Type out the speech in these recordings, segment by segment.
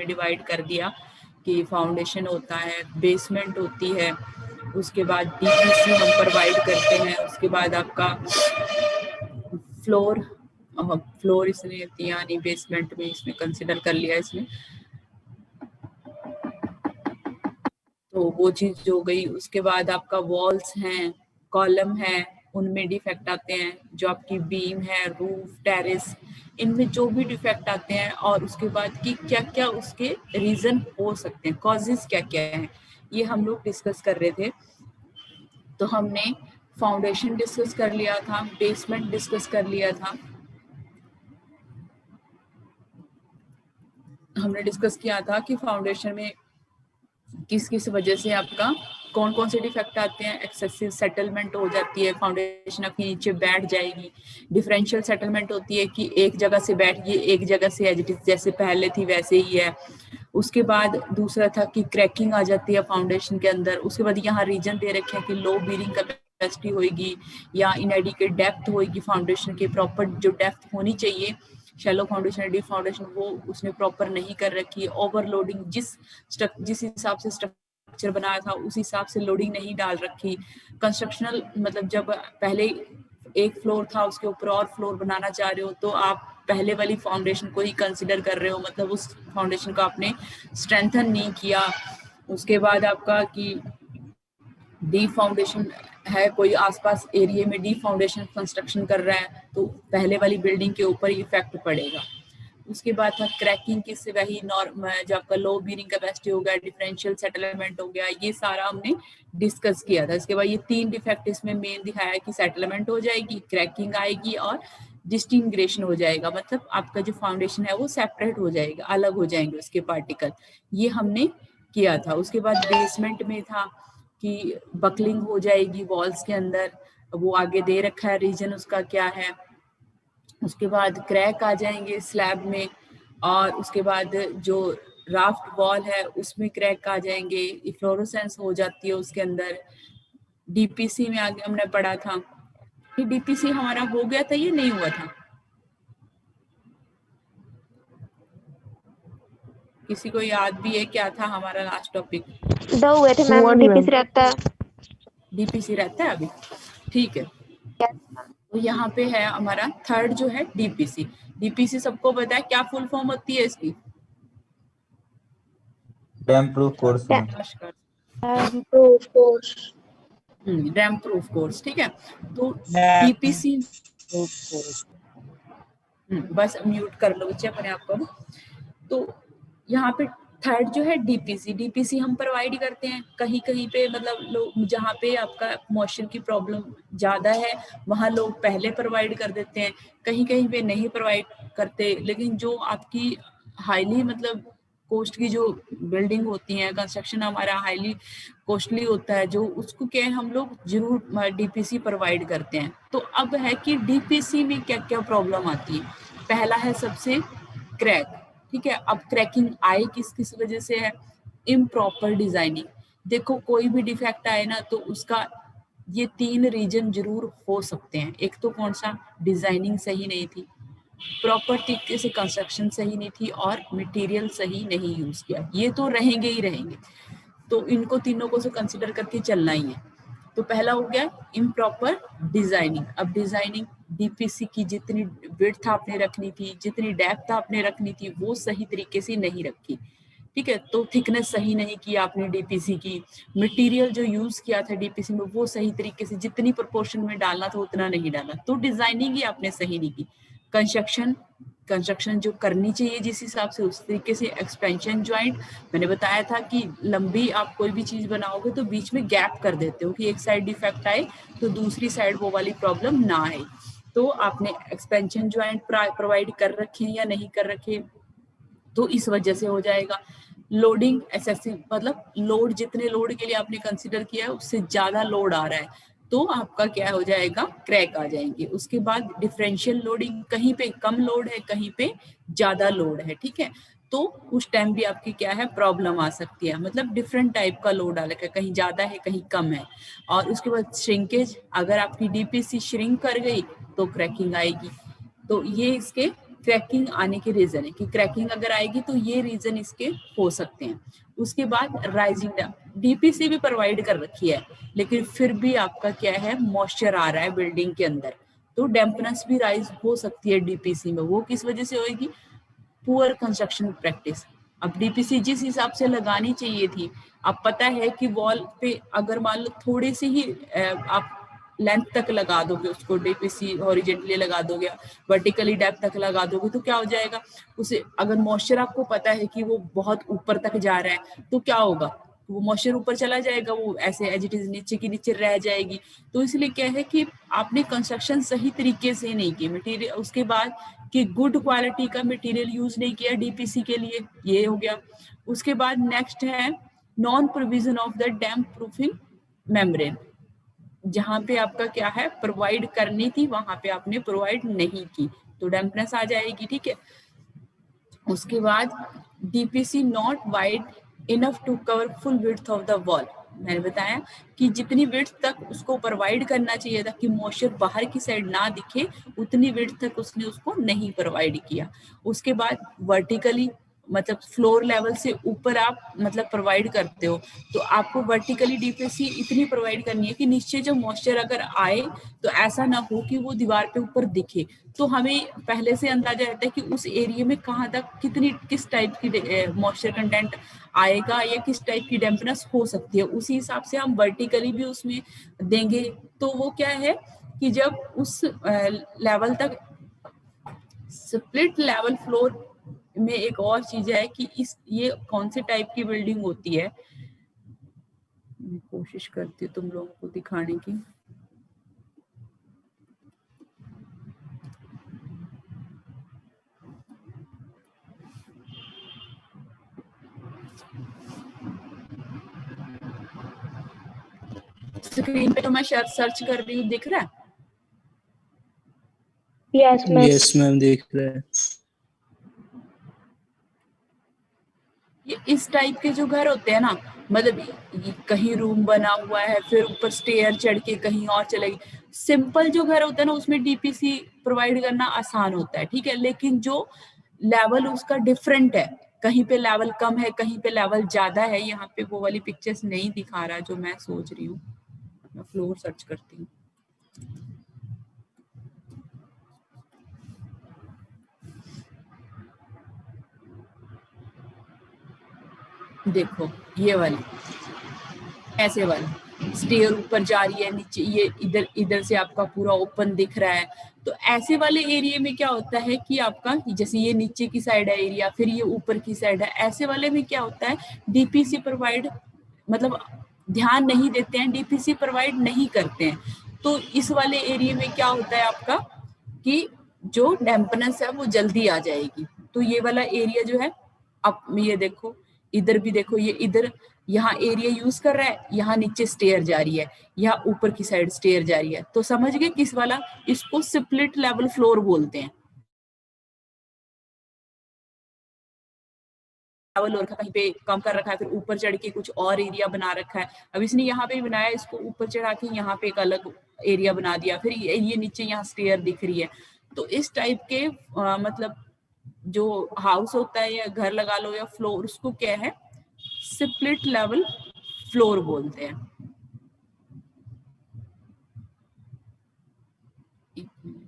Divide कर दिया कि फाउंडेशन होता है, बेसमेंट होती है, उसके बाद डीपीसी हम प्रोवाइड करते हैं, उसके बाद आपका फ्लोर इसने यानी बेसमेंट में इसमें कंसिडर कर लिया इसमें, तो वो चीज हो गई। उसके बाद आपका वॉल्स हैं, कॉलम है, उनमें डिफेक्ट आते हैं, जो आपकी बीम है, रूफ, टेरेस, इनमें जो भी डिफेक्ट आते हैं, और उसके बाद कि क्या क्या उसके रीजन हो सकते हैं, कॉजेज क्या क्या हैं, ये हम लोग डिस्कस कर रहे थे। तो हमने फाउंडेशन डिस्कस कर लिया था, बेसमेंट डिस्कस कर लिया था, हमने डिस्कस किया था कि फाउंडेशन में किस किस वजह से आपका कौन कौन से डिफेक्ट आते हैं, एक्सेसिव सेटलमेंट हो जाती है, फाउंडेशन आपके नीचे बैठ जाएगी, डिफरेंशियल सेटलमेंट होती है कि एक जगह से बैठ गई, एक जगह से एज इट इज जैसे पहले थी वैसे ही है। उसके बाद दूसरा था कि क्रैकिंग आ जाती है फाउंडेशन के अंदर। उसके बाद यहाँ रीजन दे रखे हैं कि लो बीरिंग कैपेसिटी होगी या इनएडिक्वेट डेप्थ होगी फाउंडेशन की, प्रॉपर जो डेप्थ होनी चाहिए शैलो फाउंडेशन, डीप फाउंडेशन, वो उसने प्रॉपर नहीं कर रखी। ओवरलोडिंग, जिस हिसाब से स्ट्रक्चर बनाया था उस हिसाब से लोडिंग नहीं डाल रखी। कंस्ट्रक्शनल मतलब जब पहले एक फ्लोर था उसके ऊपर और फ्लोर बनाना चाह रहे हो तो आप पहले वाली फाउंडेशन को ही कंसिडर कर रहे हो, मतलब उस फाउंडेशन को आपने स्ट्रेंथन नहीं किया। उसके बाद आपका कि डीप फाउंडेशन है, कोई आसपास एरिया में डीप फाउंडेशन कंस्ट्रक्शन कर रहा है तो पहले वाली बिल्डिंग के ऊपर इफेक्ट पड़ेगा। उसके बाद था क्रैकिंग, किससे वही जो आपका लो बीरिंग कैपेसिटी हो गया, डिफरेंशियल सेटलमेंट हो गया, ये सारा हमने डिस्कस किया था। इसके बाद ये 3 डिफेक्ट इसमें मेन दिखाया कि सेटलमेंट हो जाएगी, क्रैकिंग आएगी और डिस्टिंग्रेशन हो जाएगा, मतलब आपका जो फाउंडेशन है वो सेपरेट हो जाएगा, अलग हो जाएंगे उसके पार्टिकल, ये हमने किया था। उसके बाद बेसमेंट में था कि बकलिंग हो जाएगी वॉल्स के अंदर, वो आगे दे रखा है रीजन उसका क्या है। उसके बाद क्रैक आ जाएंगे स्लैब में, और उसके बाद जो राफ्ट वॉल है उसमें क्रैक आ जाएंगे, इफ्लोरोसेंस हो जाती है उसके अंदर। डीपीसी में आगे हमने पढ़ा था कि डीपीसी हमारा हो गया था, ये नहीं हुआ था, किसी को याद भी है क्या था हमारा लास्ट टॉपिक? 2 हुए थे मैम, डीपीसी रहता है। डीपीसी रहता है अभी, ठीक है। तो यहाँ पे है हमारा थर्ड जो है डीपीसी। डीपीसी सबको पता है क्या फुल फॉर्म होती है इसकी? डैम प्रूफ कोर्स में। डैम प्रूफ कोर्स, ठीक है। तो डीपीसी बस म्यूट कर लो बच्चे अपने आप को। तो यहाँ पे थर्ड जो है डीपीसी, डीपीसी हम प्रोवाइड करते हैं कहीं कहीं पे, मतलब लोग जहाँ पे आपका मॉइस्चर की प्रॉब्लम ज्यादा है वहां लोग पहले प्रोवाइड कर देते हैं, कहीं कहीं पे नहीं प्रोवाइड करते। लेकिन जो आपकी हाईली मतलब कोस्ट की जो बिल्डिंग होती है, कंस्ट्रक्शन हमारा हाईली कॉस्टली होता है जो, उसको क्या है हम लोग जरूर डीपीसी प्रोवाइड करते हैं। तो अब है कि डीपीसी में क्या क्या प्रॉब्लम आती है। पहला है सबसे क्रैक, ठीक है। अब क्रैकिंग आए किस किस वजह से है? Improper designing. देखो कोई भी डिफेक्ट आए ना तो उसका ये 3 रीजन जरूर हो सकते हैं। एक तो कौन सा? डिजाइनिंग सही नहीं थी, प्रॉपर तरीके से कंस्ट्रक्शन सही नहीं थी, और मटेरियल सही नहीं यूज किया, ये तो रहेंगे ही रहेंगे। तो इनको तीनों को से कंसिडर करके चलना ही है। तो पहला हो गया इम्प्रॉपर डिजाइनिंग। अब डिजाइनिंग डीपीसी की जितनी विड्थ आपने रखनी थी, जितनी डेप्थ आपने रखनी थी, वो सही तरीके से नहीं रखी, ठीक है। तो थिकनेस सही नहीं की आपने डीपीसी की, मटेरियल जो यूज किया था डीपीसी में वो सही तरीके से जितनी प्रोपोर्शन में डालना था उतना नहीं डाला, तो डिजाइनिंग ही आपने सही नहीं की। कंस्ट्रक्शन जो करनी चाहिए जिस हिसाब से उस तरीके से। एक्सपेंशन ज्वाइंट, मैंने बताया था कि लंबी आप कोई भी चीज बनाओगे तो बीच में गैप कर देते हो कि एक साइड डिफेक्ट आए तो दूसरी साइड वो वाली प्रॉब्लम ना आए। तो आपने एक्सपेंशन ज्वाइंट प्रोवाइड कर रखे हैं या नहीं कर रखे, तो इस वजह से हो जाएगा। लोडिंग एक्सेसिव, मतलब लोड जितने लोड के लिए आपने कंसीडर किया है उससे ज्यादा लोड आ रहा है तो आपका क्या हो जाएगा? क्रैक आ जाएंगे। उसके बाद डिफरेंशियल लोडिंग, कहीं पे कम लोड है कहीं पे ज्यादा लोड है, ठीक है। तो उस टाइम भी आपकी क्या है? प्रॉब्लम आ सकती है, मतलब डिफरेंट टाइप का लोड आ रखा है, कहीं ज्यादा है कहीं कम है। और उसके बाद श्रिंकेज, अगर आपकी डीपीसी श्रिंक कर गई तो क्रैकिंग आएगी। तो ये इसके क्रैकिंग आने के रीजन है कि क्रैकिंग अगर आएगी तो ये रीजन इसके हो सकते हैं। उसके बाद राइजिंग डैम्प, डीपीसी भी प्रोवाइड कर रखी है लेकिन फिर भी आपका क्या है, मॉइस्चर आ रहा है बिल्डिंग के अंदर, तो डैम्पनेस भी राइज हो सकती है डीपीसी में। वो किस वजह से होगी, पुअर कंस्ट्रक्शन प्रैक्टिस। अब डीपीसी जिस हिसाब से लगानी चाहिए थी, अब पता है कि वॉल पे अगर मान लो थोड़ी सी ही आप लेंथ तक लगा दोगे उसको, डीपीसी हॉरिजेंटली लगा दोगे, वर्टिकली डेप्थ तक लगा दोगे, तो क्या हो जाएगा, उसे अगर मॉइस्चर आपको पता है कि वो बहुत ऊपर तक जा रहा है तो क्या होगा, वो मॉइस्चर ऊपर चला जाएगा, वो ऐसे एज इट इज नीचे की नीचे रह जाएगी। तो इसलिए क्या है कि आपने कंस्ट्रक्शन सही तरीके से नहीं की, मटेरियल, उसके बाद कि गुड क्वालिटी का मटेरियल यूज नहीं किया डीपीसी के लिए, ये हो गया। उसके बाद नेक्स्ट है non provision of the damp proofing membrane, जहां पे आपका क्या है, प्रोवाइड करनी थी वहां पे आपने प्रोवाइड नहीं की, तो डैम्पनेस आ जाएगी, ठीक है। उसके बाद DPC not wide enough to cover full width of the wall, मैंने बताया कि जितनी विड्थ तक उसको प्रोवाइड करना चाहिए था कि मॉइस्चर बाहर की साइड ना दिखे, उतनी विड्थ तक उसने उसको नहीं प्रोवाइड किया। उसके बाद वर्टिकली, मतलब फ्लोर लेवल से ऊपर आप मतलब प्रोवाइड करते हो, तो आपको वर्टिकली डीपीसी इतनी प्रोवाइड करनी है कि नीचे जो मॉइस्चर अगर आए तो ऐसा ना हो कि वो दीवार पे ऊपर दिखे। तो हमें पहले से अंदाजा रहता है कि उस एरिया में कहाँ तक कितनी किस टाइप की मॉइस्चर कंटेंट आएगा या किस टाइप की डैम्पनेस हो सकती है, उसी हिसाब से हम वर्टिकली भी उसमें देंगे। तो वो क्या है कि जब उस लेवल तक, स्प्लिट लेवल फ्लोर में एक और चीज है कि इस ये कौन से टाइप की बिल्डिंग होती है, मैं कोशिश करती हूँ तुम लोगों को दिखाने की। स्क्रीन पे तो मैं सर्च कर रही हूँ, दिख रहा है? Yes ma'am. यस मैम, देख रहे हैं। ये इस टाइप के जो घर होते हैं ना, मतलब ये कहीं रूम बना हुआ है, फिर ऊपर स्टेयर चढ़ के कहीं और चलेगी। सिंपल जो घर होता है ना उसमें डीपीसी प्रोवाइड करना आसान होता है, ठीक है, लेकिन जो लेवल उसका डिफरेंट है, कहीं पे लेवल कम है, कहीं पे लेवल ज्यादा है, यहाँ पे वो वाली पिक्चर्स नहीं दिखा रहा जो मैं सोच रही हूँ, मैं फ्लोर सर्च करती हूँ। देखो ये वाली, ऐसे वाली स्टेयर ऊपर जा रही है, नीचे ये इधर इधर से आपका पूरा ओपन दिख रहा है। तो ऐसे वाले एरिया में क्या होता है कि आपका, जैसे ये नीचे की साइड है एरिया, फिर ये ऊपर की साइड है, ऐसे वाले में क्या होता है, डीपीसी प्रोवाइड मतलब ध्यान नहीं देते हैं, डीपीसी प्रोवाइड नहीं करते हैं। तो इस वाले एरिया में क्या होता है आपका कि जो डैम्पनेस है वो जल्दी आ जाएगी। तो ये वाला एरिया जो है, अब ये देखो, इधर भी देखो, ये इधर यहाँ एरिया यूज कर रहा है, यहाँ नीचे स्टेयर जा रही है, यहाँ ऊपर की साइड स्टेयर जा रही है, तो समझ गए किस वाला, इसको स्प्लिट लेवल फ्लोर बोलते हैं। लेवल और कहीं पे कम कर रखा है, फिर ऊपर चढ़ के कुछ और एरिया बना रखा है। अब इसने यहाँ पे बनाया, इसको ऊपर चढ़ा के यहाँ पे एक अलग एरिया बना दिया, फिर ये नीचे यहाँ स्टेयर दिख रही है। तो इस टाइप के मतलब जो हाउस होता है या घर लगा लो या फ्लोर, उसको क्या है, स्प्लिट लेवल फ्लोर बोलते हैं। एक मिनट,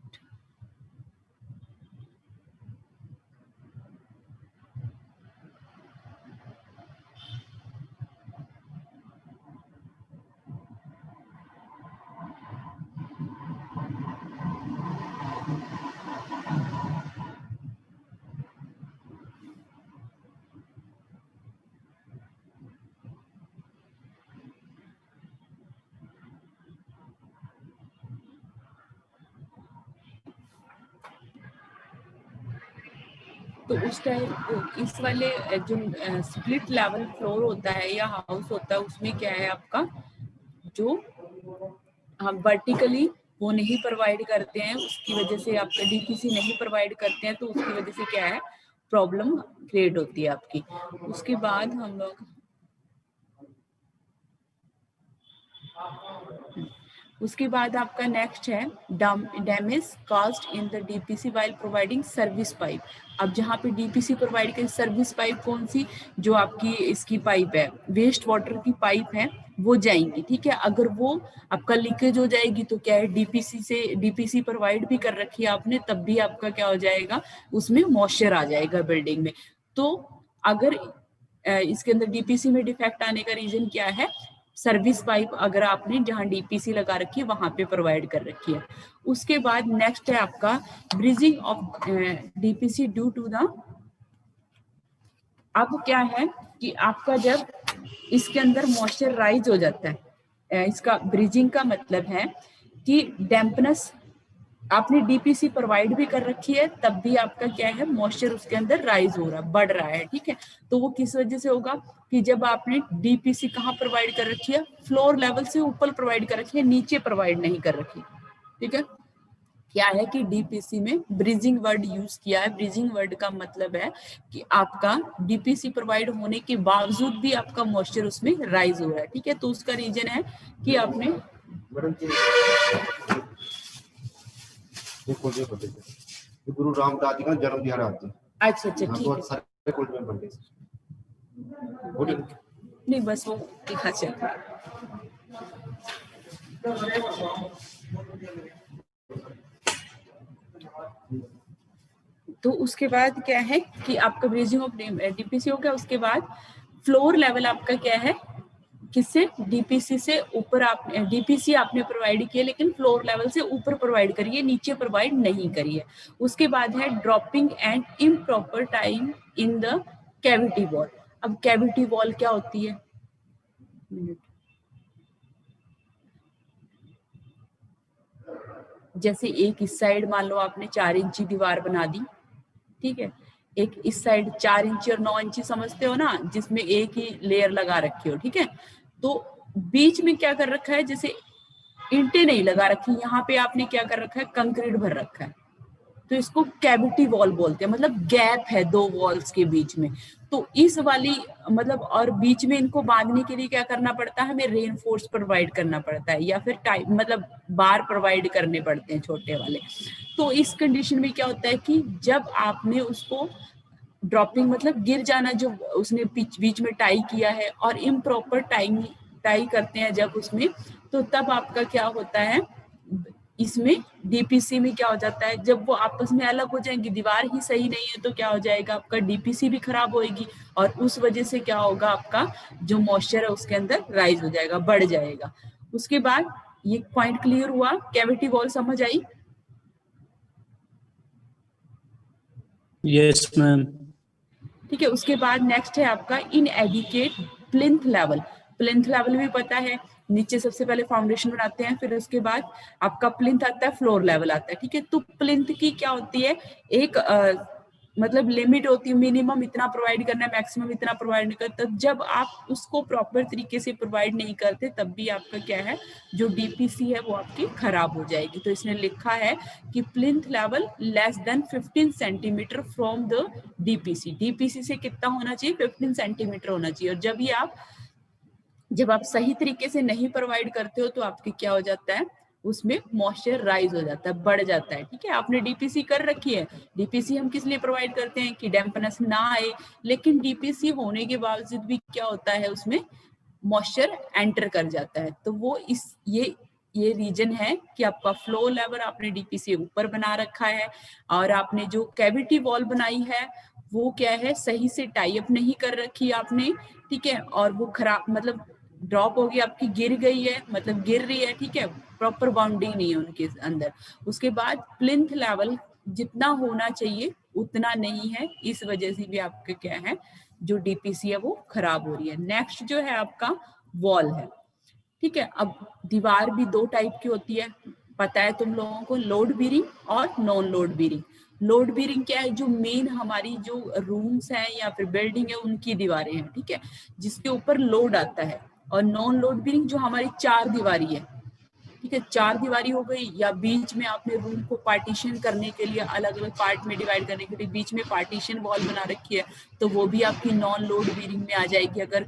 तो उस टाइप इस वाले जो स्प्लिट लेवल फ्लोर होता है या हाउस होता है, उसमें क्या है आपका, जो हम वर्टिकली वो नहीं प्रोवाइड करते हैं, उसकी वजह से आपका डीपीसी नहीं प्रोवाइड करते हैं, तो उसकी वजह से क्या है, प्रॉब्लम क्रिएट होती है आपकी। उसके बाद हम लोग उसके बाद आपका नेक्स्ट है damage caused in the DPC while providing service pipe. अब जहाँ पे डीपीसी प्रोवाइड करें सर्विस पाइप कौन सी, जो आपकी इसकी पाइप है, वेस्ट वाटर की पाइप है, वो जाएंगी, ठीक है। अगर वो आपका लीकेज हो जाएगी तो क्या है, डीपीसी प्रोवाइड भी कर रखी है आपने, तब भी आपका क्या हो जाएगा, उसमें मॉइस्चर आ जाएगा बिल्डिंग में। तो अगर इसके अंदर डीपीसी में डिफेक्ट आने का रीजन क्या है, सर्विस पाइप अगर आपने जहां डीपीसी लगा रखी है वहां पे प्रोवाइड कर रखी है। उसके बाद नेक्स्ट है आपका bridging of DPC due to the, अब क्या है कि आपका जब इसके अंदर मॉइस्चराइज हो जाता है, इसका ब्रीजिंग का मतलब है कि डैम्पनेस आपने डीपीसी प्रोवाइड भी कर रखी है, तब भी आपका क्या है, मॉइस्चर उसके अंदर राइज हो रहा है, बढ़ रहा है, ठीक है। तो वो किस वजह से होगा कि जब आपने डीपीसी कहाँ प्रोवाइड कर रखी है, फ्लोर लेवल से ऊपर प्रोवाइड कर रखी है, नीचे प्रोवाइड नहीं कर रखी, ठीक है। क्या है कि डीपीसी में ब्रीजिंग वर्ड यूज किया है। ब्रीजिंग वर्ड का मतलब है कि आपका डीपीसी प्रोवाइड होने के बावजूद भी आपका मॉइस्चर उसमें राइज हो रहा है, ठीक है। तो उसका रीजन है कि आपने गुरु रामदास जी का जन्म दिहाड़ा आज। अच्छा ठीक है, सारे कोल्ड में बन गए नहीं बस वो दिखा चल रहा है। तो उसके बाद क्या है कि आपका ब्रीजिंग ऑफ डीपीसी हो गया। उसके बाद फ्लोर लेवल आपका क्या है, किससे, डीपीसी से ऊपर। आप डीपीसी आपने प्रोवाइड किया लेकिन फ्लोर लेवल से ऊपर प्रोवाइड करिए, नीचे प्रोवाइड नहीं करिए। उसके बाद है dropping and improper time in the cavity wall. अब कैविटी वॉल क्या होती है, जैसे एक इस साइड मान लो आपने 4 इंची दीवार बना दी, ठीक है, एक इस साइड 4 इंची और 9 इंची समझते हो ना, जिसमें एक ही लेयर लगा रखी हो, ठीक है। तो बीच में क्या कर रखा है, जैसे ईंटें नहीं लगा रखी, यहाँ पे आपने क्या कर रखा है, कंक्रीट भर रखा है, तो इसको कैविटी वॉल बोलते हैं, मतलब गैप है दो वॉल्स के बीच में। तो इस वाली मतलब, और बीच में इनको बांधने के लिए क्या करना पड़ता है, हमें रेनफोर्स प्रोवाइड करना पड़ता है, या फिर टाइप मतलब बार प्रोवाइड करने पड़ते हैं छोटे वाले। तो इस कंडीशन में क्या होता है कि जब आपने उसको ड्रॉपिंग मतलब गिर जाना, जो उसने बीच में टाई किया है, और इम्प्रॉपर टाई करते हैं जब उसमें, तो तब आपका क्या होता है, इसमें डीपीसी में क्या हो जाता है, जब वो आपस में अलग हो जाएंगी, दीवार ही सही नहीं है, तो क्या हो जाएगा, आपका डीपीसी भी खराब होएगी, और उस वजह से क्या होगा, आपका जो मॉइस्चर है उसके अंदर राइज हो जाएगा, बढ़ जाएगा। उसके बाद ये पॉइंट क्लियर हुआ, कैविटी वॉल समझ आई? Yes ma'am. ठीक है। उसके बाद नेक्स्ट है आपका इनएडिक्वेट प्लिंथ लेवल। प्लिंथ लेवल भी पता है, नीचे सबसे पहले फाउंडेशन बनाते हैं, फिर उसके बाद आपका प्लिंथ आता है, फ्लोर लेवल आता है, ठीक है। तो प्लिंथ की क्या होती है, एक मतलब लिमिट होती है, मिनिमम इतना प्रोवाइड करना है, मैक्सिमम इतना प्रोवाइड नहीं करता। जब आप उसको प्रॉपर तरीके से प्रोवाइड नहीं करते, तब भी आपका क्या है, जो डीपीसी है वो आपकी खराब हो जाएगी। तो इसने लिखा है कि plinth level less than 15 centimetre from the DPC. DPC से कितना होना चाहिए, 15 सेंटीमीटर होना चाहिए। और जब आप सही तरीके से नहीं प्रोवाइड करते हो, तो आपके क्या हो जाता है, उसमें मॉइस्चर राइज हो जाता है, बढ़ जाता है, ठीक है। आपने डीपीसी कर रखी है, डीपीसी हम किस लिए प्रोवाइड करते हैं कि डैम्पनेस ना आए, लेकिन डीपीसी होने के बावजूद भी क्या होता है, उसमें मॉइस्चर एंटर कर जाता है। तो वो ये रीजन है कि आपका फ्लो लेवल आपने डीपीसी ऊपर बना रखा है, और आपने जो कैविटी वॉल बनाई है वो क्या है, सही से टाई अप नहीं कर रखी आपने, ठीक है, और वो खराब मतलब ड्रॉप होगी आपकी, गिर गई है, मतलब गिर रही है, ठीक है, प्रॉपर बाउंडिंग नहीं है उनके अंदर। उसके बाद प्लिंथ लेवल जितना होना चाहिए उतना नहीं है, इस वजह से भी आपके क्या है, जो डीपीसी है वो खराब हो रही है। नेक्स्ट जो है आपका वॉल है, ठीक है। अब दीवार भी दो टाइप की होती है, पता है तुम लोगों को, लोड बीरिंग और non load bearing. Load bearing क्या है, जो मेन हमारी जो रूम्स हैं या फिर बिल्डिंग है उनकी दीवारें हैं, ठीक है, जिसके ऊपर लोड आता है। और नॉन लोड बीरिंग जो हमारी 4 दीवारी है, ठीक है, 4 दीवारी हो गई, या बीच में आपने रूम को पार्टीशन करने के लिए, अलग अलग पार्ट में डिवाइड करने के लिए बीच में पार्टीशन वॉल बना रखी है, तो वो भी आपकी नॉन लोड बीरिंग में आ जाएगी। अगर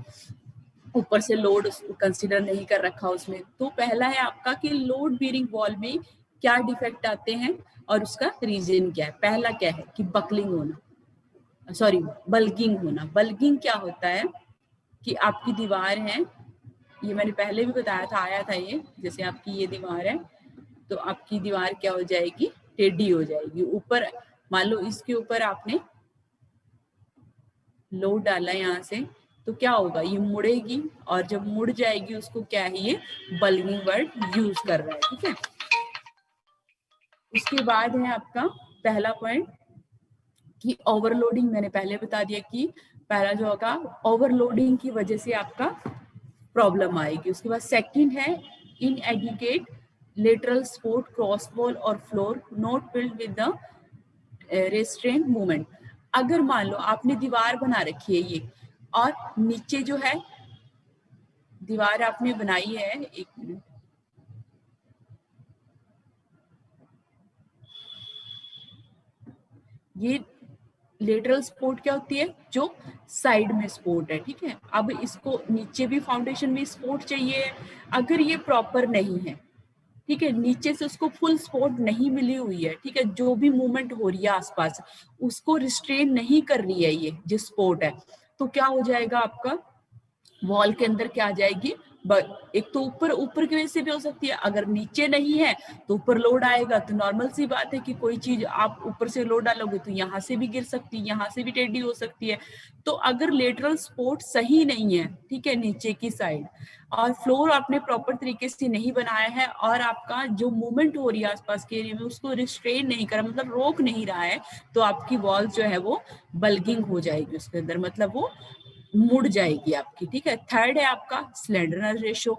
ऊपर से लोड कंसीडर नहीं कर रखा उसमें। तो पहला है आपका कि लोड बीयरिंग वॉल में क्या डिफेक्ट आते हैं और उसका रीजन क्या है। पहला क्या है कि बकलिंग होना, सॉरी बल्गिंग होना। बल्गिंग क्या होता है कि आपकी दीवार है, ये मैंने पहले भी बताया था, आया था ये, जैसे आपकी ये दीवार है तो आपकी दीवार क्या हो जाएगी, टेढ़ी हो जाएगी। ऊपर मान लो इसके ऊपर आपने लोड डाला यहाँ से तो क्या होगा, ये मुड़ेगी और जब मुड़ जाएगी उसको क्या है, ये बल्गिंग वर्ड यूज कर रहा है, ठीक है। उसके बाद है आपका पहला पॉइंट कि ओवरलोडिंग। मैंने पहले बता दिया कि पहला जो होगा ओवरलोडिंग की वजह से आपका प्रॉब्लम आएगी। उसके बाद सेकंड है inadequate lateral support cross wall और floor not build with the restraint movement. अगर मान लो आपने दीवार बना रखी है ये और नीचे जो है दीवार आपने बनाई है, एक मिनट, ये लेटरल सपोर्ट क्या होती है, जो साइड में सपोर्ट है, ठीक है। अब इसको नीचे भी फाउंडेशन में सपोर्ट चाहिए, अगर ये प्रॉपर नहीं है, ठीक है, नीचे से उसको फुल सपोर्ट नहीं मिली हुई है, ठीक है, जो भी मूवमेंट हो रही है आसपास उसको रिस्ट्रेन नहीं कर रही है ये जो सपोर्ट है, तो क्या हो जाएगा आपका वॉल के अंदर क्या आ जाएगी, एक तो ऊपर की वजह से भी हो सकती है, अगर नीचे नहीं है तो ऊपर लोड आएगा। तो नॉर्मल सी बात है कि कोई चीज आप ऊपर से लोड डालोगे तो यहाँ से भी गिर सकती है, यहाँ से भी टेढ़ी हो सकती है। तो अगर लेटरल सपोर्ट सही नहीं है, ठीक है, नीचे की साइड, और फ्लोर आपने प्रॉपर तरीके से नहीं बनाया है और आपका जो मूवमेंट हो रही है आसपास के एरिया में उसको रिस्ट्रेन नहीं करा, मतलब रोक नहीं रहा है, तो आपकी वॉल जो है वो बल्गिंग हो जाएगी उसके अंदर, मतलब वो मुड़ जाएगी आपकी, ठीक है। थर्ड है आपका स्लेंडरनेस रेशो,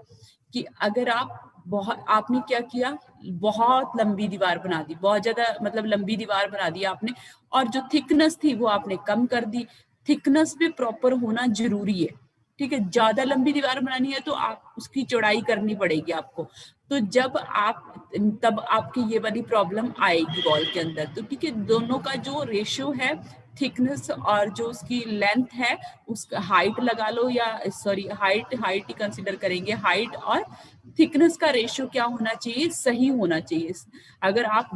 कि अगर आपने क्या किया, बहुत लंबी दीवार बना दी, बहुत ज्यादा मतलब लंबी दीवार बना दी आपने, और जो थिकनेस थी वो आपने कम कर दी। थिकनेस भी प्रॉपर होना जरूरी है, ठीक है। ज्यादा लंबी दीवार बनानी है तो आप उसकी चौड़ाई करनी पड़ेगी आपको, तो जब आप तब आपकी ये वाली प्रॉब्लम आएगी वॉल के अंदर। तो ठीक है, दोनों का जो रेशियो है थिकनेस और जो उसकी लेंथ है, उसका हाइट लगा लो, या सॉरी हाइट ही कंसिडर करेंगे, हाइट और थिकनेस का रेशियो क्या होना चाहिए, सही होना चाहिए। अगर आप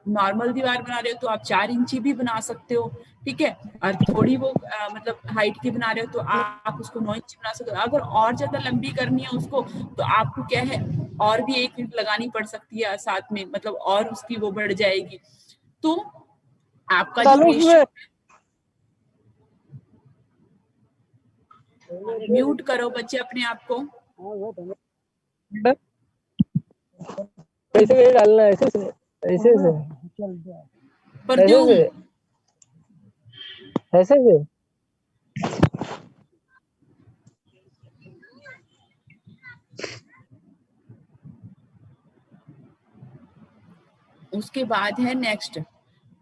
नॉर्मल दीवार बना रहे हो तो आप 4 इंची भी बना सकते हो, ठीक है, और थोड़ी वो मतलब हाइट की बना रहे हो तो आप उसको 9 इंच बना सकते हो। अगर और ज्यादा लंबी करनी है उसको तो आपको क्या है, और भी 1 इंच लगानी पड़ सकती है साथ में, मतलब और उसकी वो बढ़ जाएगी। तो आपका जो रेशियो, म्यूट करो बच्चे अपने आप को, ऐसे डालना, ऐसे से प्रद्युम्न ऐसे से। उसके बाद है नेक्स्ट,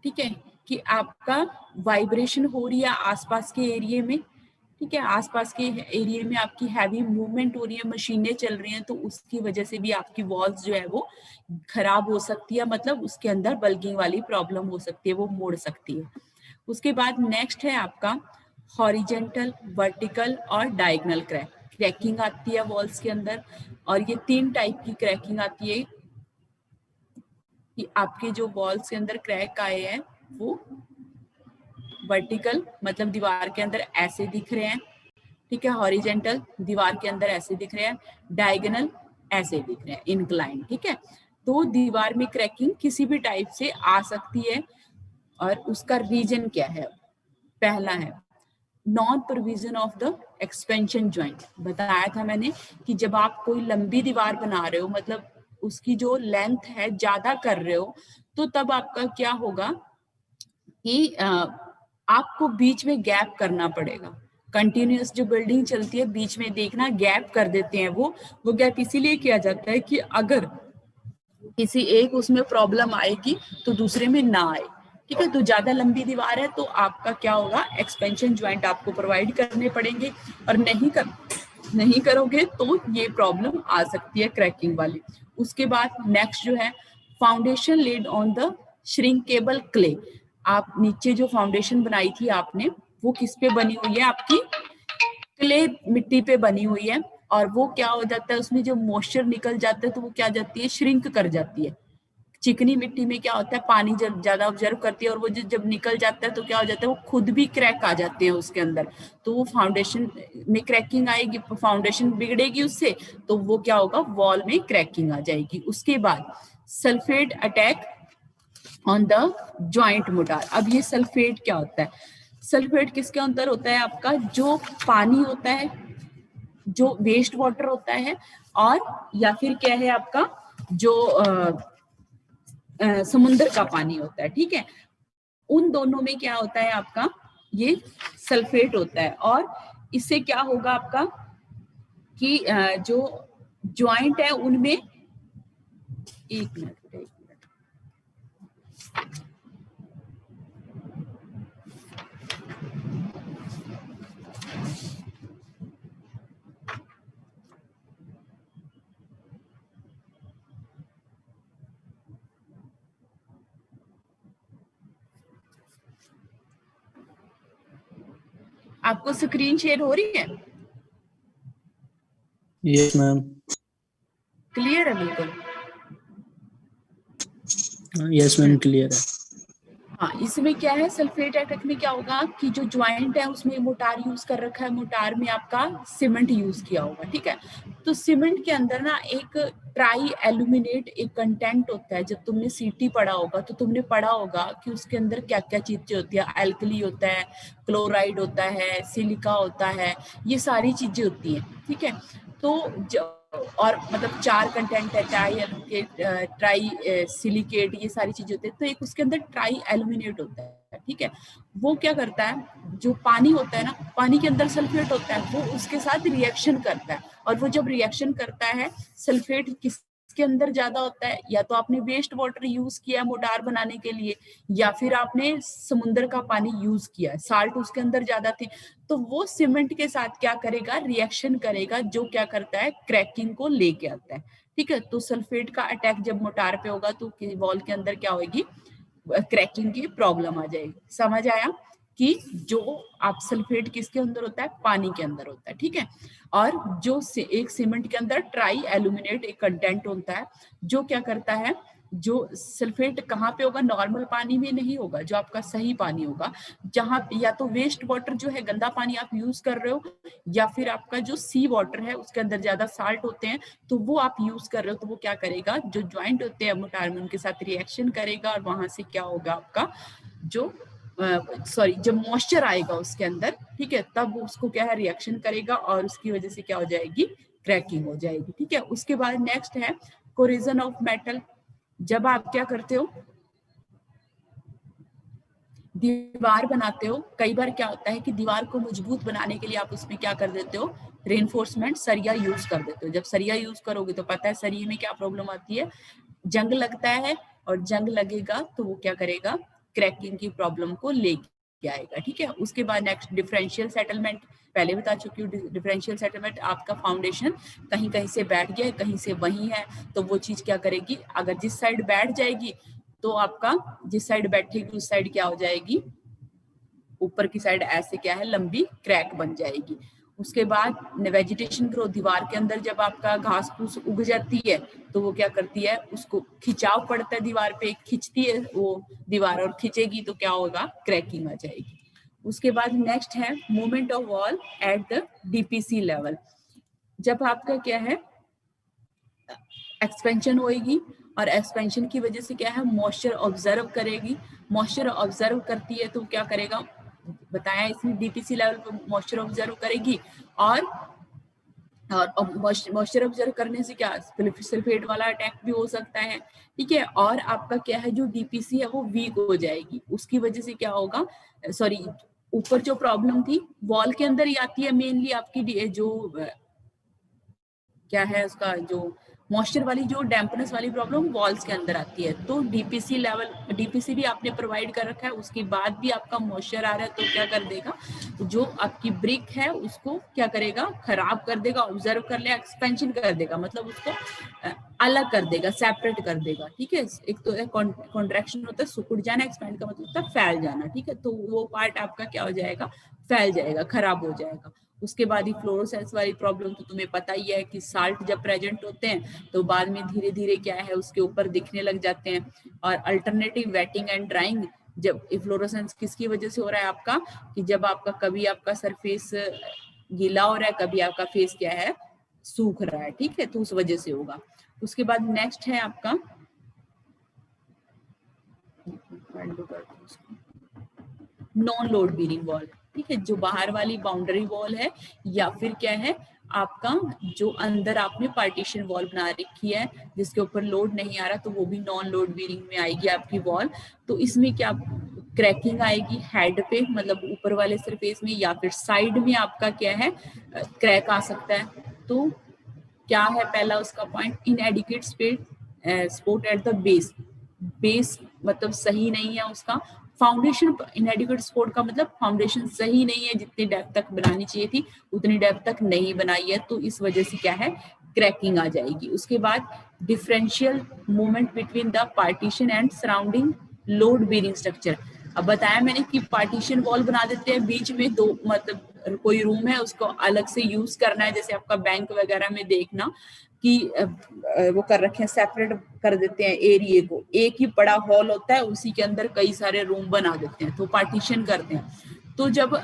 ठीक है, कि आपका वाइब्रेशन हो रही है आसपास के एरिया में, ठीक है, आसपास के एरिया में आपकी हैवी मूवमेंट हो रही है, मशीनें चल रही हैं, तो उसकी वजह से भी आपकी वॉल्स जो है वो खराब हो सकती है, मतलब उसके अंदर बल्गिंग वाली प्रॉब्लम हो सकती है, वो मुड़ सकती है। उसके बाद नेक्स्ट है आपका हॉरिजेंटल, वर्टिकल और डायगोनल क्रैकिंग आती है वॉल्स के अंदर, और ये 3 टाइप की क्रैकिंग आती है कि आपके जो वॉल्स के अंदर क्रैक आए हैं वो वर्टिकल मतलब दीवार के अंदर ऐसे दिख रहे हैं, ठीक है, हॉरिजेंटल दीवार के अंदर ऐसे दिख रहे हैं, डायगोनल ऐसे दिख रहे हैं, इनक्लाइन, ठीक है। तो दीवार में क्रैकिंग किसी भी टाइप से आ सकती है और उसका रीजन क्या है। पहला है non provision of the expansion joint. बताया था मैंने कि जब आप कोई लंबी दीवार बना रहे हो, मतलब उसकी जो लेंथ है ज्यादा कर रहे हो, तो तब आपका क्या होगा कि आपको बीच में गैप करना पड़ेगा। कंटिन्यूअस जो बिल्डिंग चलती है बीच में देखना गैप कर देते हैं, वो गैप इसीलिए किया जाता है कि अगर किसी एक उसमें प्रॉब्लम आएगी तो दूसरे में ना आए, ठीक है। तो ज्यादा लंबी दीवार है तो आपका क्या होगा, एक्सपेंशन ज्वाइंट आपको प्रोवाइड करने पड़ेंगे, और नहीं करोगे तो ये प्रॉब्लम आ सकती है क्रैकिंग वाली। उसके बाद नेक्स्ट जो है foundation laid on the shrinkable clay. आप नीचे जो फाउंडेशन बनाई थी आपने वो किस पे बनी हुई है, आपकी क्ले क्ले मिट्टी पे बनी हुई है और वो क्या हो जाता है, उसमें जो मॉइस्चर निकल जाता है तो वो क्या जाती है, श्रिंक कर जाती है। चिकनी मिट्टी में क्या होता है, पानी जब ज्यादा ऑब्जर्व करती है और वो जब निकल जाता है तो क्या हो जाता है, वो खुद भी क्रैक आ जाते हैं उसके अंदर, तो वो फाउंडेशन में क्रैकिंग आएगी, फाउंडेशन बिगड़ेगी उससे, तो वो क्या होगा, वॉल में क्रैकिंग आ जाएगी। उसके बाद sulphate attack on the joint motor. अब ये सल्फेट क्या होता है, सल्फेट किसके अंदर होता है, आपका जो पानी होता है, जो वेस्ट वाटर होता है, और या फिर क्या है आपका जो समुद्र का पानी होता है, ठीक है, उन दोनों में क्या होता है आपका, ये सल्फेट होता है। और इससे क्या होगा आपका कि जो ज्वाइंट है उनमें, एक मिनट, आपको स्क्रीन शेयर हो रही है? Yes ma'am. क्लियर है बिल्कुल? यस मैम क्लियर है। हाँ, इसमें क्या है, सल्फेट अटैक में क्या होगा कि जो ज्वाइंट है उसमें मोटार यूज कर रखा है, मोटार में आपका सीमेंट यूज किया होगा, ठीक है। तो सीमेंट के अंदर ना एक ट्राई एल्यूमिनेट एक कंटेंट होता है, जब तुमने सीटी पढ़ा होगा तो तुमने पढ़ा होगा कि उसके अंदर क्या क्या चीजें होती है, एल्कली होता है, क्लोराइड होता है, सिलिका होता है, ये सारी चीजें होती हैं, ठीक है। तो और मतलब 4 कंटेंट है, ट्राई सिलिकेट, ये सारी चीजें होती है। तो एक उसके अंदर ट्राई एल्यूमिनेट होता है, ठीक है। वो क्या करता है, जो पानी होता है ना, पानी के अंदर सल्फेट होता है, वो उसके साथ रिएक्शन करता है, और वो जब रिएक्शन करता है, सल्फेट किसके अंदर ज्यादा होता है, या तो आपने वेस्ट वाटर यूज किया मोटार बनाने के लिए, या फिर आपने समुद्र का पानी यूज किया, साल्ट उसके अंदर ज्यादा थी, तो वो सीमेंट के साथ क्या करेगा, रिएक्शन करेगा, जो क्या करता है, क्रैकिंग को लेके आता है, ठीक है। तो सल्फेट का अटैक जब मोटार पे होगा तो वॉल के अंदर क्या होगी, क्रैकिंग की प्रॉब्लम आ जाएगी। समझ आया कि जो आप सल्फेट किसके अंदर होता है, पानी के अंदर होता है, ठीक है। और जो एक सीमेंट के अंदर ट्राई एल्यूमिनेट एक कंटेंट होता है, जो क्या करता है, जो सल्फेट कहाँ पे होगा, नॉर्मल पानी में नहीं होगा, जो आपका सही पानी होगा, जहाँ या तो वेस्ट वाटर जो है, गंदा पानी आप यूज कर रहे हो, या फिर आपका जो सी वाटर है उसके अंदर ज्यादा साल्ट होते हैं, तो वो आप यूज कर रहे हो, तो वो क्या करेगा, जो ज्वाइंट होते हैं मोटार में, उनके साथ रिएक्शन करेगा, और वहां से क्या होगा आपका, जो जब मॉइस्चर आएगा उसके अंदर, ठीक है, तब उसको क्या है, रिएक्शन करेगा, और उसकी वजह से क्या हो जाएगी, क्रैकिंग हो जाएगी, ठीक है। उसके बाद नेक्स्ट है कोरिजन ऑफ मेटल। जब आप क्या करते हो, दीवार बनाते हो, कई बार क्या होता है कि दीवार को मजबूत बनाने के लिए आप उसमें क्या कर देते हो, रेनफोर्समेंट सरिया यूज कर देते हो। जब सरिया यूज करोगे तो पता है सरिये में क्या प्रॉब्लम आती है, जंग लगता है, और जंग लगेगा तो वो क्या करेगा, क्रैकिंग की प्रॉब्लम को लेके आएगा, ठीक है। उसके बाद नेक्स्ट डिफरेंशियल सेटलमेंट, पहले बता चुकी हूँ, डिफरेंशियल सेटलमेंट, आपका फाउंडेशन कहीं कहीं से बैठ गया है, कहीं से वही है, तो वो चीज क्या करेगी, अगर जिस साइड बैठ जाएगी तो आपका जिस साइड बैठेगी उस साइड क्या हो जाएगी, ऊपर की साइड ऐसे क्या है, लंबी क्रैक बन जाएगी। उसके बाद वेजिटेशन ग्रो, दीवार के अंदर जब आपका घास फूस उग जाती है तो वो क्या करती है, उसको खिंचाव पड़ता है दीवार पे, खिंचती है वो दीवार, और खिंचेगी तो क्या होगा, क्रैकिंग आ जाएगी। उसके बाद नेक्स्ट है movement of wall at the DPC level. जब आपका क्या है, एक्सपेंशन होएगी, और एक्सपेंशन की वजह से क्या है, मॉइस्चर ऑब्जर्व करेगी, मॉइस्चर ऑब्जर्व करती है तो क्या करेगा, बताया इसमें डीपीसी लेवल पर मॉइस्चर ऑब्जर्व करेगी, और मॉइस्चर ऑब्जर्व करने से क्या सल्फेट वाला अटैक भी हो सकता है, ठीक है। और आपका क्या है, जो डीपीसी है वो वीक हो जाएगी, उसकी वजह से क्या होगा, सॉरी, ऊपर जो प्रॉब्लम थी वॉल के अंदर ही आती है मेनली, आपकी जो क्या है उसका, जो मॉइस्चर वाली, जो डैम्पनेस वाली प्रॉब्लम वॉल्स के अंदर आती है। तो डीपीसी लेवल, डीपीसी भी आपने प्रोवाइड कर रखा है, उसके बाद भी आपका मॉइस्चर आ रहा है तो क्या कर देगा, जो आपकी ब्रिक है उसको क्या करेगा, खराब कर देगा, ऑब्जर्व कर ले, एक्सपेंशन कर देगा, मतलब उसको अलग कर देगा, सेपरेट कर देगा, ठीक है। एक तो कॉन्ट्रैक्शन होता है सिकुड़ जाना, एक्सपेंड का मतलब होता है फैल जाना, ठीक है। तो वो पार्ट आपका क्या हो जाएगा, फैल जाएगा, खराब हो जाएगा। उसके बाद ही फ्लोरोसेंस वाली प्रॉब्लम तो तुम्हें पता ही है कि साल्ट जब प्रेजेंट होते हैं तो बाद में धीरे धीरे क्या है उसके ऊपर दिखने लग जाते हैं। और अल्टरनेटिव वेटिंग एंड ड्राइंग, जब फ्लोरोसेंस किसकी वजह से हो रहा है आपका, कि जब आपका कभी आपका सरफेस गीला हो रहा है, कभी आपका फेस क्या है सूख रहा है, ठीक है, तो उस वजह से होगा। उसके बाद नेक्स्ट है आपका नॉन लोड बीरिंग वॉल, ठीक है, जो बाहर वाली बाउंड्री वॉल है या फिर क्या है आपका जो अंदर आपने पार्टीशन वॉल बना रखी है जिसके ऊपर लोड नहीं आ रहा, तो वो भी नॉन लोड बीरिंग में आएगी आपकी वॉल। तो इसमें क्या क्रैकिंग आएगी हेड पे, मतलब ऊपर वाले सरफेस में, या फिर साइड में आपका क्या है क्रैक आ सकता है। तो क्या है पहला उसका point, इनएडिक्वेट support at the base, base मतलब सही नहीं है उसका, फाउंडेशन इनएडिक्वेट सपोर्ट का मतलब फाउंडेशन सही नहीं है, जितनी डेप्थ तक बनानी चाहिए थी उतनी डेप्थ तक नहीं बनाई है, तो इस वजह से क्या है क्रैकिंग आ जाएगी। उसके बाद differential movement between the partition and surrounding load bearing structure. अब बताया मैंने कि पार्टीशन वॉल बना देते हैं, बीच में दो मतलब कोई रूम है उसको अलग से यूज करना है, जैसे आपका बैंक वगैरह में देखना कि वो कर रखे हैं, सेपरेट कर देते हैं एरिया को, एक ही बड़ा हॉल होता है उसी के अंदर कई सारे रूम बना देते हैं, तो पार्टीशन करते हैं। तो जब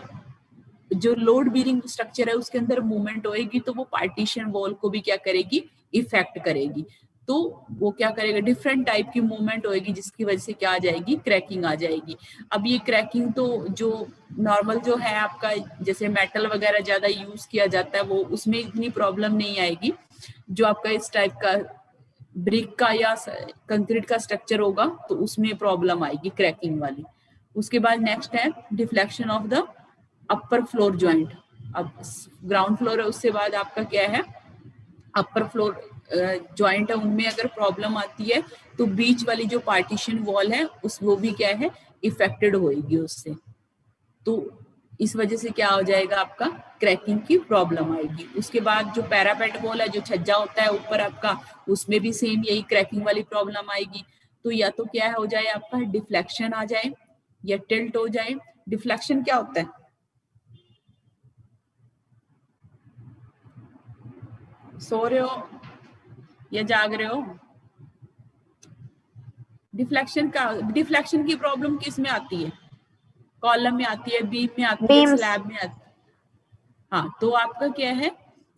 जो लोड बीरिंग स्ट्रक्चर है उसके अंदर मूवमेंट होएगी तो वो पार्टीशन वॉल को भी क्या करेगी इफेक्ट करेगी, तो वो क्या करेगा डिफरेंट टाइप की मूवमेंट होएगी जिसकी वजह से क्या आ जाएगी क्रैकिंग आ जाएगी। अब ये क्रैकिंग तो जो नॉर्मल जो है आपका जैसे मेटल वगैरह ज्यादा यूज किया जाता है वो उसमें इतनी प्रॉब्लम नहीं आएगी, जो आपका इस टाइप का ब्रिक का या कंक्रीट का स्ट्रक्चर होगा तो उसमें प्रॉब्लम आएगी क्रैकिंग वाली। उसके बाद नेक्स्ट है deflection of the upper floor joint. अब ग्राउंड फ्लोर है उसके बाद आपका क्या है अपर फ्लोर जॉइंट है, उनमें अगर प्रॉब्लम आती है तो बीच वाली जो पार्टीशन वॉल है उस वो भी क्या है इफेक्टेड होएगी उससे, तो इस वजह से क्या हो जाएगा आपका क्रैकिंग की प्रॉब्लम आएगी। उसके बाद जो पैरापेट वॉल है जो छज्जा होता है ऊपर आपका उसमें भी सेम यही क्रैकिंग वाली प्रॉब्लम आएगी। तो या तो क्या हो जाए आपका डिफ्लेक्शन आ जाए या टिल्ट हो जाए। डिफ्लेक्शन क्या होता है, सो रहे हो या जाग रहे हो? डिफ्लेक्शन की प्रॉब्लम किस में आती है, कॉलम में आती है, बीम में आती है, Beams. स्लैब में आती है। हाँ, तो आपका क्या है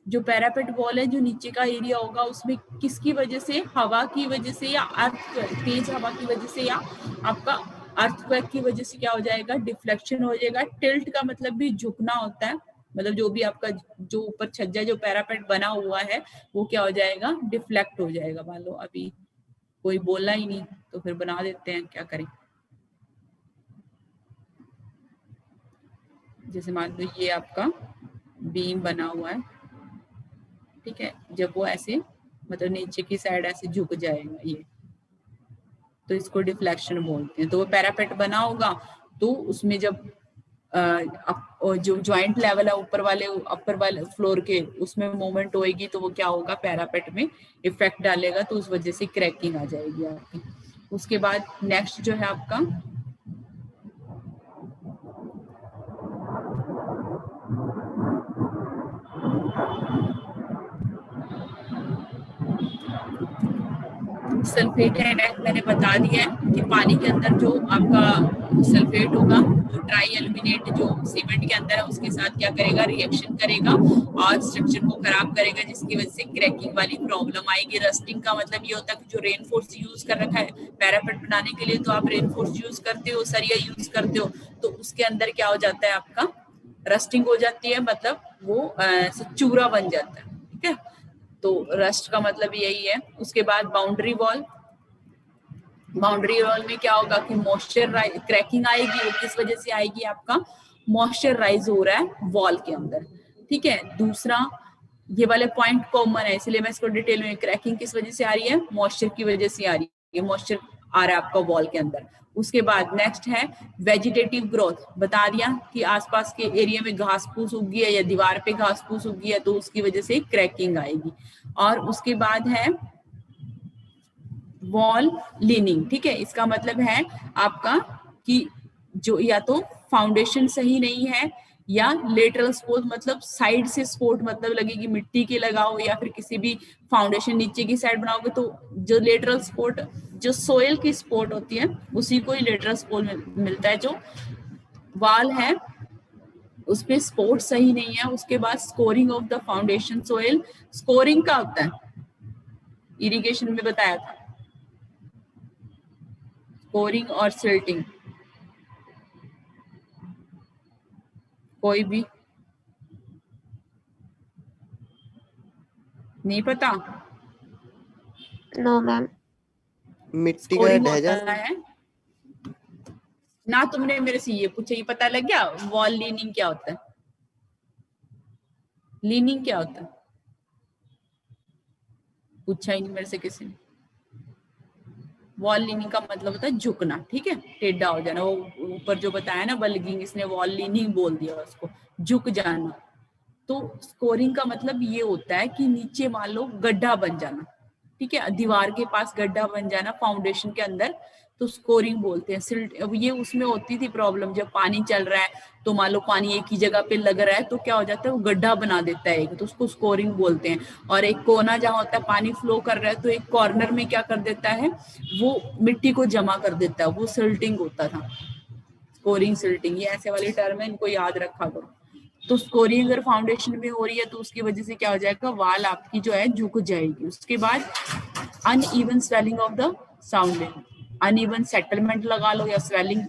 जो पैरापेट वॉल है जो नीचे का एरिया होगा उसमें किसकी वजह से, हवा की वजह से या तेज हवा की वजह से या आपका अर्थक्वेक की वजह से क्या हो जाएगा डिफ्लेक्शन हो जाएगा। टिल्ट का मतलब भी झुकना होता है, मतलब जो भी आपका जो ऊपर छज्जा जो पैरापेट बना हुआ है वो क्या हो जाएगा डिफ्लेक्ट हो जाएगा। मान लो अभी कोई बोला ही नहीं तो फिर बना देते हैं, क्या करें। जैसे मान लो ये आपका बीम बना हुआ है, ठीक है, जब वो ऐसे मतलब नीचे की साइड ऐसे झुक जाएगा ये, तो इसको डिफ्लेक्शन बोलते हैं। तो वो पैरापेट बना होगा तो उसमें जब जो जॉइंट लेवल है ऊपर वाले अपर वाले फ्लोर के उसमें मूवमेंट होएगी तो वो क्या होगा पैरापेट में इफेक्ट डालेगा, तो उस वजह से क्रैकिंग आ जाएगी आपकी। उसके बाद नेक्स्ट जो है आपका सल्फेट है, मैंने बता दिया है कि पानी के अंदर जो आपका सल्फेट होगा जो ट्राई एल्यूमिनेट जो सीमेंट के अंदर है उसके साथ क्या करेगा रिएक्शन करेगा और स्ट्रक्चर को खराब करेगा, जिसकी वजह से क्रैकिंग वाली प्रॉब्लम आएगी। रस्टिंग का मतलब ये होता है कि जो रेनफोर्स यूज कर रखा है पैरापेट बनाने के लिए, तो आप रेनफोर्स यूज करते हो, सरिया यूज करते हो, तो उसके अंदर क्या हो जाता है आपका रस्टिंग हो जाती है, मतलब वो चूरा बन जाता है, ठीक है। तो रस्ट का मतलब यही है। उसके बाद बाउंड्री वॉल, बाउंड्री वॉल में क्या होगा कि मॉइस्चर क्रैकिंग आएगी, वो किस वजह से आएगी आपका मॉइस्चर राइज हो रहा है वॉल के अंदर, ठीक है। दूसरा ये वाले पॉइंट कॉमन है इसलिए मैं इसको डिटेल में, क्रैकिंग किस वजह से आ रही है मॉइस्चर की वजह से आ रही है, मॉइस्चर आ रहा है आपका वॉल के अंदर। उसके बाद नेक्स्ट है वेजिटेटिव ग्रोथ, बता दिया कि आसपास के एरिया में घास फूस उगी है या दीवार पे घास फूस उगी है तो उसकी वजह से क्रैकिंग आएगी। और उसके बाद है वॉल लीनिंग, ठीक है, इसका मतलब है आपका कि जो या तो फाउंडेशन सही नहीं है या लेटरल सपोर्ट मतलब साइड से सपोर्ट, मतलब लगेगी मिट्टी की लगाओ या फिर किसी भी फाउंडेशन नीचे की साइड बनाओगे तो जो लेटरल सपोर्ट, जो सोयल की सपोर्ट होती है उसी को ही लेटरल सपोर्ट मिलता है। जो वाल है उस पे सपोर्ट सही नहीं है, उसके बाद scoring of the foundation soil, scoring का होता है, इरिगेशन में बताया था, स्कोरिंग और सिल्टिंग। कोई भी नहीं पता? No ma'am. मिट्टी का स्कोरिंग ढह होता है ना, तुमने मेरे से ये पूछा, ये पता लग गया? वॉल लीनिंग क्या होता है? लीनिंग क्या होता है? पूछा ही नहीं मेरे से किसी ने। वॉल लीनिंग का मतलब होता है झुकना, ठीक है, टेढ़ा हो जाना। वो ऊपर जो बताया ना बल्गिंग, इसने वॉल लीनिंग बोल दिया उसको, झुक जाना। तो स्कोरिंग का मतलब ये होता है कि नीचे मान लो गड्ढा बन जाना, ठीक है, दीवार के पास गड्ढा बन जाना फाउंडेशन के अंदर, तो स्कोरिंग बोलते हैं। सिल्ट, अब ये उसमें होती थी प्रॉब्लम, जब पानी चल रहा है तो मान लो पानी एक ही जगह पे लग रहा है तो क्या हो जाता है, वो गड्ढा बना देता है एक, तो उसको स्कोरिंग बोलते हैं। और एक कोना जहाँ होता है पानी फ्लो कर रहा है तो एक कॉर्नर में क्या कर देता है, वो मिट्टी को जमा कर देता है, वो सिल्टिंग होता था। स्कोरिंग सिल्टिंग, ये ऐसे वाली टर्म है, इनको याद रखा करो। तो स्कोरिंग अगर फाउंडेशन में हो रही है तो उसकी वजह से क्या हो जाएगा, वाल आपकी जो है झुक जाएगी। उसके बाद uneven swelling of the sounding, uneven settlement लगा लो या स्वेलिंग,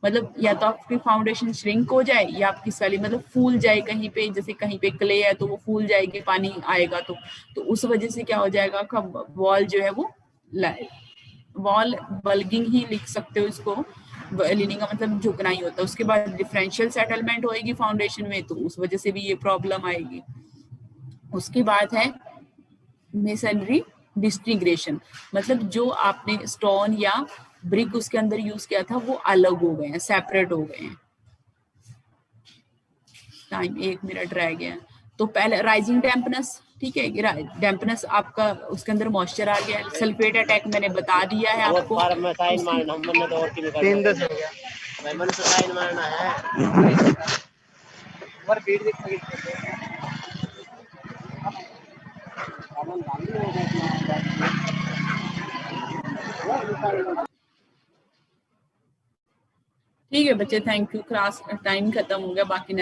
मतलब या तो आपकी फाउंडेशन श्रिंक हो जाए या आपकी स्वेलिंग मतलब फूल जाए कहीं पे, जैसे कहीं पे क्ले है तो वो फूल जाएगी पानी आएगा तो उस वजह से क्या हो जाएगा, आपका वॉल जो है वो, वॉल बल्गिंग ही लिख सकते हो इसको, लीनिंग का मतलब झुकना ही होता है। उसके बाद डिफरेंशियल सेटलमेंट होएगी फाउंडेशन में तो उस वजह से भी ये प्रॉब्लम आएगी। उसके बाद है मेसनरी डिसइंटीग्रेशन, मतलब जो आपने स्टोन या ब्रिक उसके अंदर यूज किया था वो अलग हो गए हैं, सेपरेट हो गए हैं। टाइम 1 मिनट रह गया। तो पहले राइजिंग डैम्पनेस, ठीक है, डैम्पनेस आपका उसके अंदर मॉइस्चर आ गया। सल्फेट अटैक मैंने बता दिया है आपको। ठीक है बच्चे, थैंक यू। क्लास टाइम खत्म हो गया, बाकी